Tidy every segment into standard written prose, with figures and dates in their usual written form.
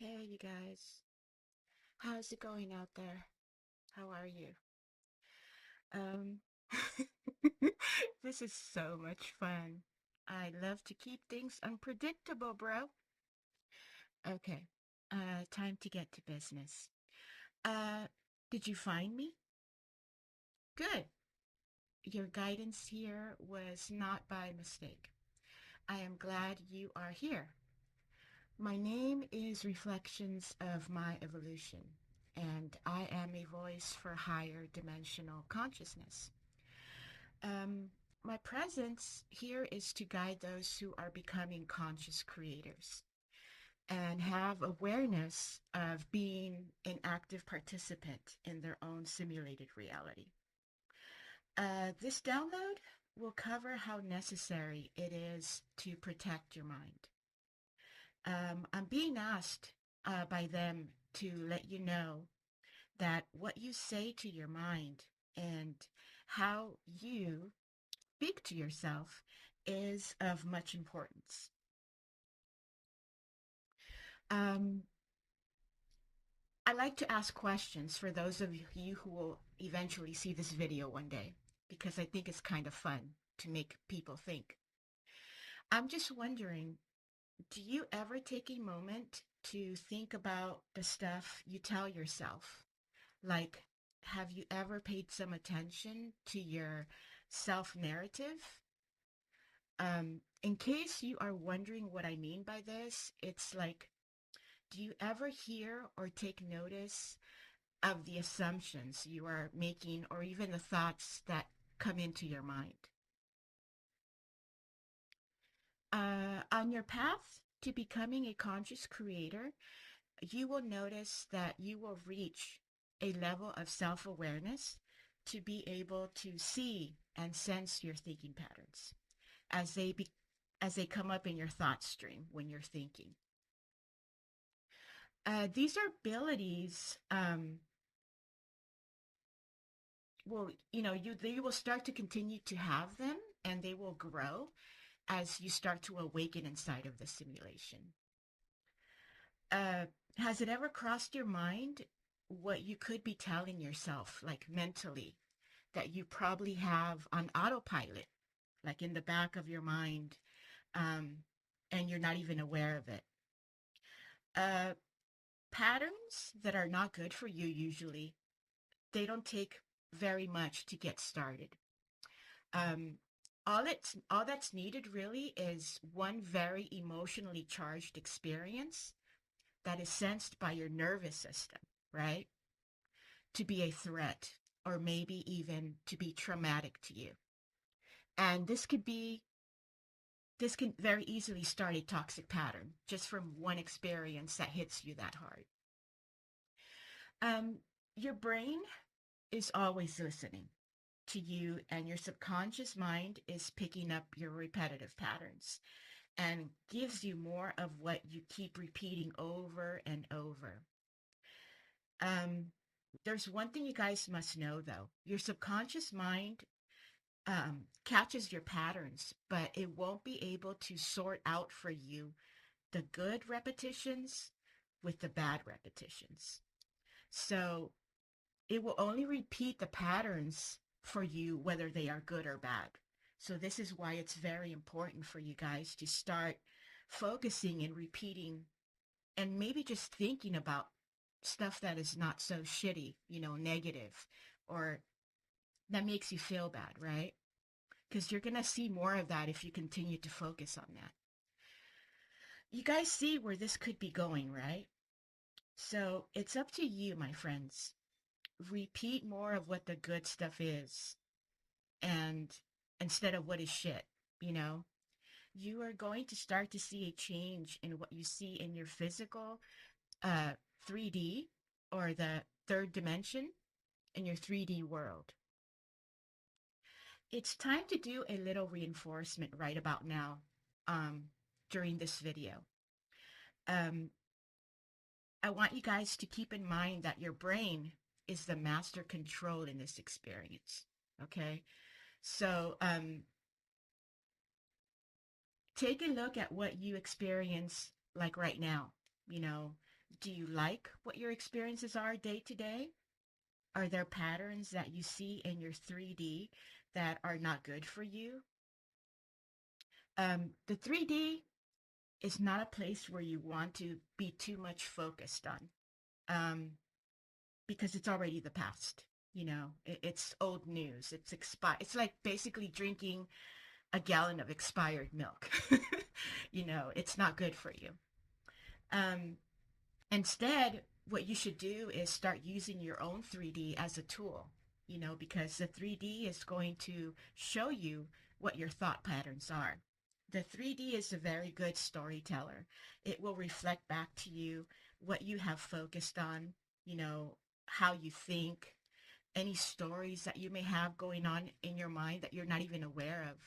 Hey, you guys. How's it going out there? How are you? Um, this is so much fun. I love to keep things unpredictable, bro. Okay, time to get to business. Uh, did you find me? Good. Your guidance here was not by mistake. I am glad you are here. My name is Reflections of My Evolution, and I am a voice for higher dimensional consciousness. Um, my presence here is to guide those who are becoming conscious creators and have awareness of being an active participant in their own simulated reality. This download will cover how necessary it is to protect your mind. I'm being asked by them to let you know that what you say to your mind and how you speak to yourself is of much importance. Um, I like to ask questions for those of you who will eventually see this video one day, because I think it's kind of fun to make people think. I'm just wondering, do you ever take a moment to think about the stuff you tell yourself? Like, have you ever paid some attention to your self narrative? In case you are wondering what I mean by this, it's like, do you ever hear or take notice of the assumptions you are making or even the thoughts that come into your mind? On your path to becoming a conscious creator, you will notice that you will reach a level of self awareness to be able to see and sense your thinking patterns as as they come up in your thought stream when you're thinking. These are abilities will you will start to continue to have them, and they will grow as you start to awaken inside of the simulation. Uh, has it ever crossed your mind what you could be telling yourself, like mentally, that you probably have on autopilot, like in the back of your mind, um, and you're not even aware of it? Uh, Patterns that are not good for you usually, they don't take very much to get started. Um, all that's needed really is one very emotionally charged experience that is sensed by your nervous system, right? To be a threat or maybe even to be traumatic to you. And this can very easily start a toxic pattern just from one experience that hits you that hard. Um, your brain is always listening to you, and your subconscious mind is picking up your repetitive patterns and gives you more of what you keep repeating over and over. Um, there's one thing you guys must know though. Your subconscious mind catches your patterns, but it won't be able to sort out for you the good repetitions with the bad repetitions. So it will only repeat the patterns for you, whether they are good or bad. So this is why it's very important for you guys to start focusing and repeating and maybe just thinking about stuff that is not so shitty, negative, or that makes you feel bad, right? Because you're going to see more of that if you continue to focus on that. You guys see where this could be going, right? So it's up to you, my friends. Repeat more of what the good stuff is and instead of what is shit, you know? You are going to start to see a change in what you see in your physical 3D or the third dimension in your 3D world. It's time to do a little reinforcement right about now um, during this video. Um, I want you guys to keep in mind that your brain is the master control in this experience. Okay. So take a look at what you experience like right now. You know, Do you like what your experiences are day to day? Are there patterns that you see in your 3D that are not good for you? The 3D is not a place where you want to be too much focused on, um, because it's already the past. It's old news. It's expired. It's like basically drinking a gallon of expired milk. It's not good for you. Um, Instead, what you should do is start using your own 3D as a tool, because the 3D is going to show you what your thought patterns are. The 3D is a very good storyteller. It will reflect back to you what you have focused on, how you think, any stories that you may have going on in your mind that you're not even aware of,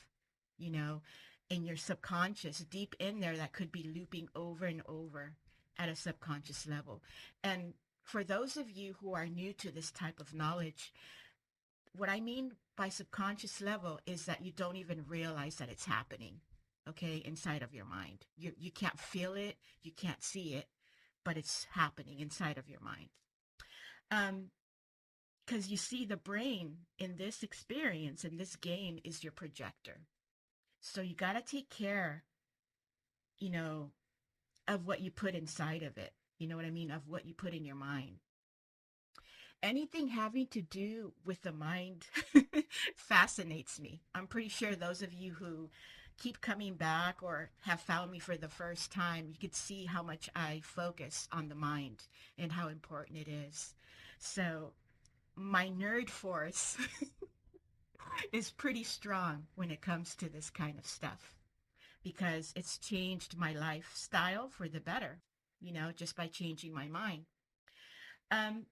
you know, in your subconscious, deep in there, that could be looping over and over at a subconscious level. And for those of you who are new to this type of knowledge, what I mean by subconscious level is that you don't even realize that it's happening, okay, inside of your mind. You can't feel it, you can't see it, but it's happening inside of your mind. Um, because you see, the brain in this experience, in this game, is your projector. So you got to take care, you know, of what you put inside of it. You know what I mean? Of what you put in your mind. Anything having to do with the mind fascinates me. I'm pretty sure those of you who keep coming back or have found me for the first time, you could see how much I focus on the mind and how important it is. So my nerd force is pretty strong when it comes to this kind of stuff because it's changed my lifestyle for the better, just by changing my mind. Um,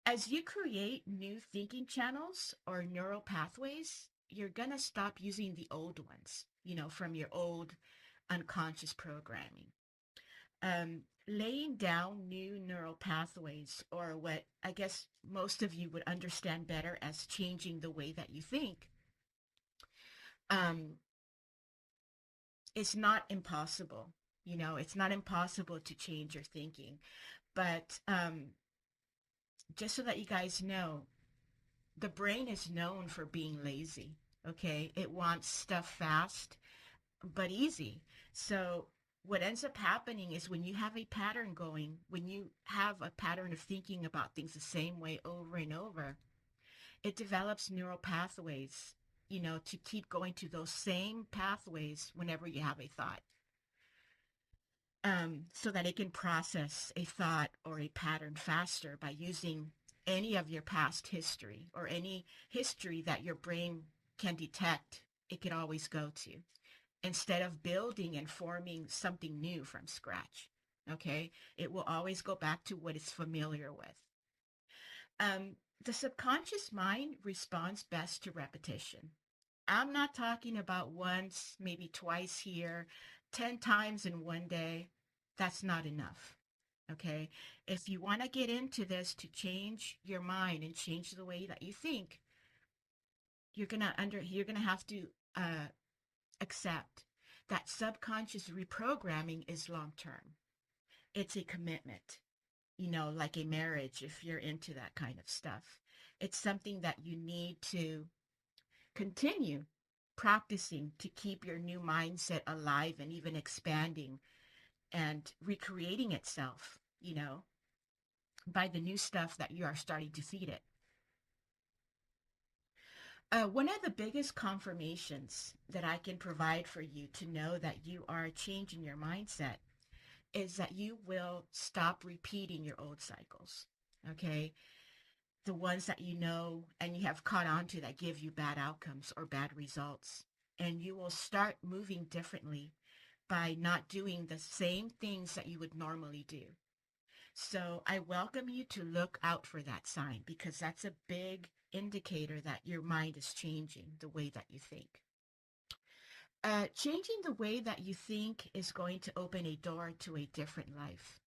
as you create new thinking channels or neural pathways, you're going to stop using the old ones, from your old unconscious programming. Laying down new neural pathways, or what I guess most of you would understand better as changing the way that you think, um, it's not impossible. It's not impossible to change your thinking. But just so that you guys know, the brain is known for being lazy. Okay. It wants stuff fast, but easy. So what ends up happening is when you have a pattern going, when you have a pattern of thinking about things the same way over and over, it develops neural pathways, to keep going to those same pathways whenever you have a thought. So that it can process a thought or a pattern faster by using any of your past history or any history that your brain can detect. It can always go to instead of building and forming something new from scratch. Okay, it will always go back to what it's familiar with. The subconscious mind responds best to repetition. I'm not talking about once, maybe twice here, 10 times in one day. That's not enough. Okay. If you want to get into this to change your mind and change the way that you think, you're gonna have to uh, accept that subconscious reprogramming is long term. It's a commitment, like a marriage, if you're into that kind of stuff. It's something that you need to continue practicing to keep your new mindset alive and even expanding and recreating itself, by the new stuff that you are starting to feed it. One of the biggest confirmations that I can provide for you to know that you are changing your mindset is that you will stop repeating your old cycles. Okay. The ones that you know and you have caught on to that give you bad outcomes or bad results. And you will start moving differently by not doing the same things that you would normally do. So I welcome you to look out for that sign because that's a big indicator that your mind is changing the way that you think. Changing the way that you think is going to open a door to a different life.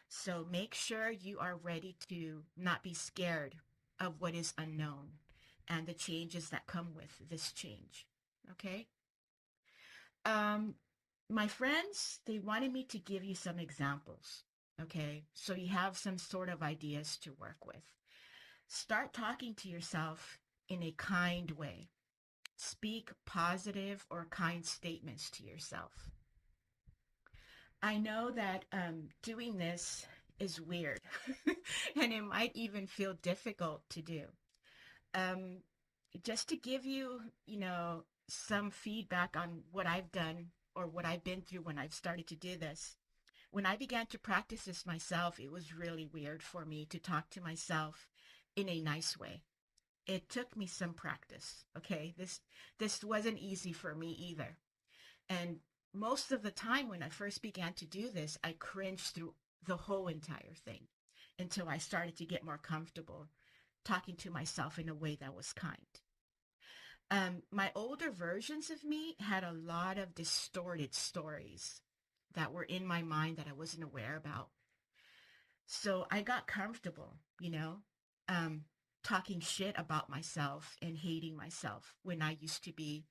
So make sure you are ready to not be scared of what is unknown and the changes that come with this change. Okay? Um, my friends, they wanted me to give you some examples. Okay. So you have some sort of ideas to work with. Start talking to yourself in a kind way. Speak positive or kind statements to yourself. I know that doing this is weird and it might even feel difficult to do. Um, just to give you, some feedback on what I've done or what I've been through when I've started to do this. When I began to practice this myself, it was really weird for me to talk to myself in a nice way. It took me some practice. Okay. This wasn't easy for me either. And most of the time when I first began to do this, I cringed through the whole entire thing until I started to get more comfortable talking to myself in a way that was kind. My older versions of me had a lot of distorted stories that were in my mind that I wasn't aware about. So I got comfortable, um, talking shit about myself and hating myself when I used to be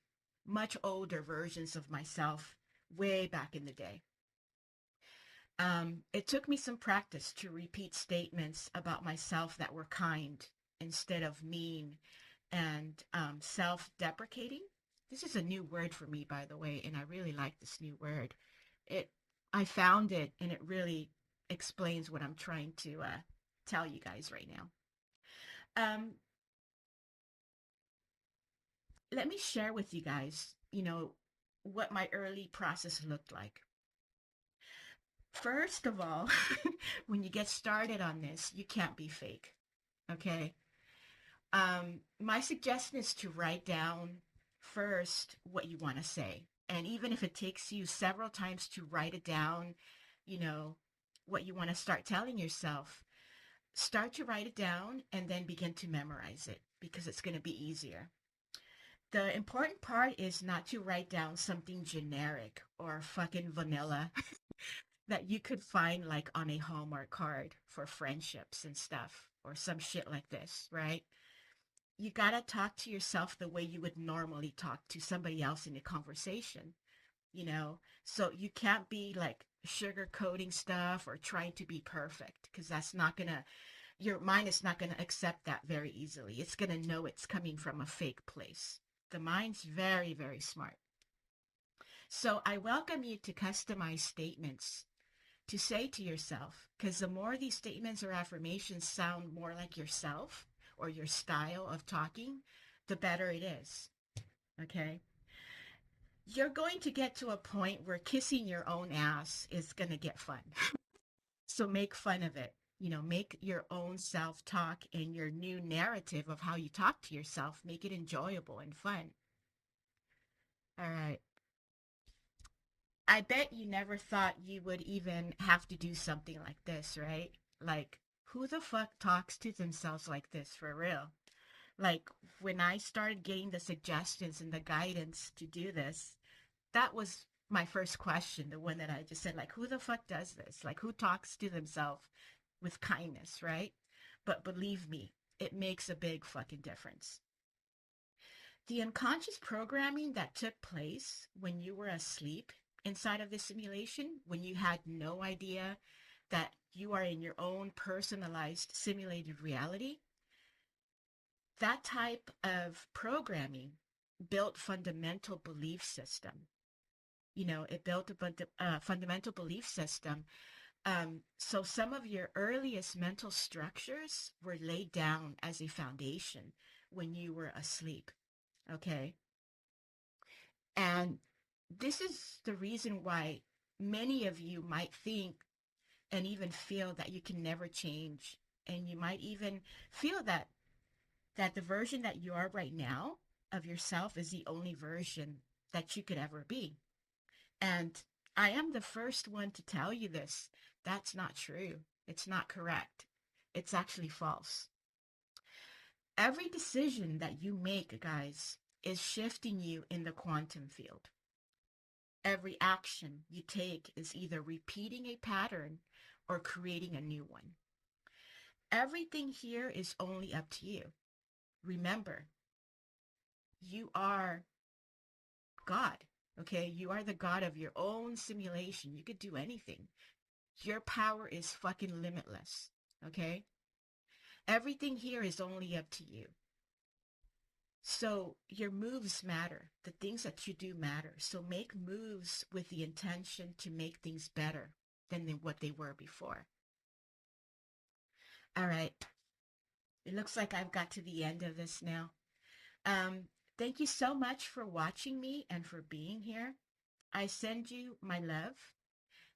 much older versions of myself way back in the day. It took me some practice to repeat statements about myself that were kind instead of mean and self-deprecating. This is a new word for me, by the way, and I really like this new word. It, I found it, and it really explains what I'm trying to tell you guys right now. Um, Let me share with you guys, what my early process looked like. First of all, when you get started on this, you can't be fake. Okay. My suggestion is to write down first what you want to say. And even if it takes you several times to write it down, you know, what you want to start telling yourself, start to write it down and then begin to memorize it because it's going to be easier. The important part is not to write down something generic or fucking vanilla that you could find like on a Hallmark card for friendships and stuff or some shit like this, right? You gotta talk to yourself the way you would normally talk to somebody else in a conversation, you know? So you can't be like sugarcoating stuff or trying to be perfect because that's not gonna, your mind is not gonna accept that very easily. It's gonna know it's coming from a fake place. The mind's very, very smart. So I welcome you to customize statements to say to yourself, because the more these statements or affirmations sound more like yourself or your style of talking, the better it is. Okay. You're going to get to a point where kissing your own ass is going to get fun. So make fun of it. Make your own self talk and your new narrative of how you talk to yourself, make it enjoyable and fun. All right. I bet you never thought you would even have to do something like this, right? Like, who the fuck talks to themselves like this for real? Like, when I started getting the suggestions and the guidance to do this, that was my first question, the one that I just said, like, who the fuck does this? Like, who talks to themselves with kindness, right? But believe me, it makes a big fucking difference. The unconscious programming that took place when you were asleep inside of the simulation, when you had no idea that you are in your own personalized simulated reality, that type of programming built fundamental belief system. It built a fundamental belief system. So some of your earliest mental structures were laid down as a foundation when you were asleep. Okay. And this is the reason why many of you might think and even feel that you can never change. And you might even feel that the version that you are right now of yourself is the only version that you could ever be. And I am the first one to tell you this. That's not true. It's not correct. It's actually false. Every decision that you make, guys, is shifting you in the quantum field. Every action you take is either repeating a pattern or creating a new one. Everything here is only up to you. Remember, you are God, okay? You are the God of your own simulation. You could do anything. Your power is fucking limitless. Okay? Everything here is only up to you. So your moves matter. The things that you do matter. So make moves with the intention to make things better than what they were before. All right. It looks like I've got to the end of this now. Um, Thank you so much for watching me and for being here. I send you my love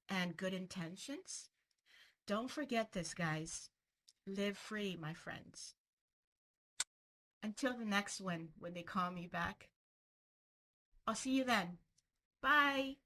and good intentions. Don't forget this, guys. Live free, my friends. Until the next one, when they call me back. I'll see you then. Bye.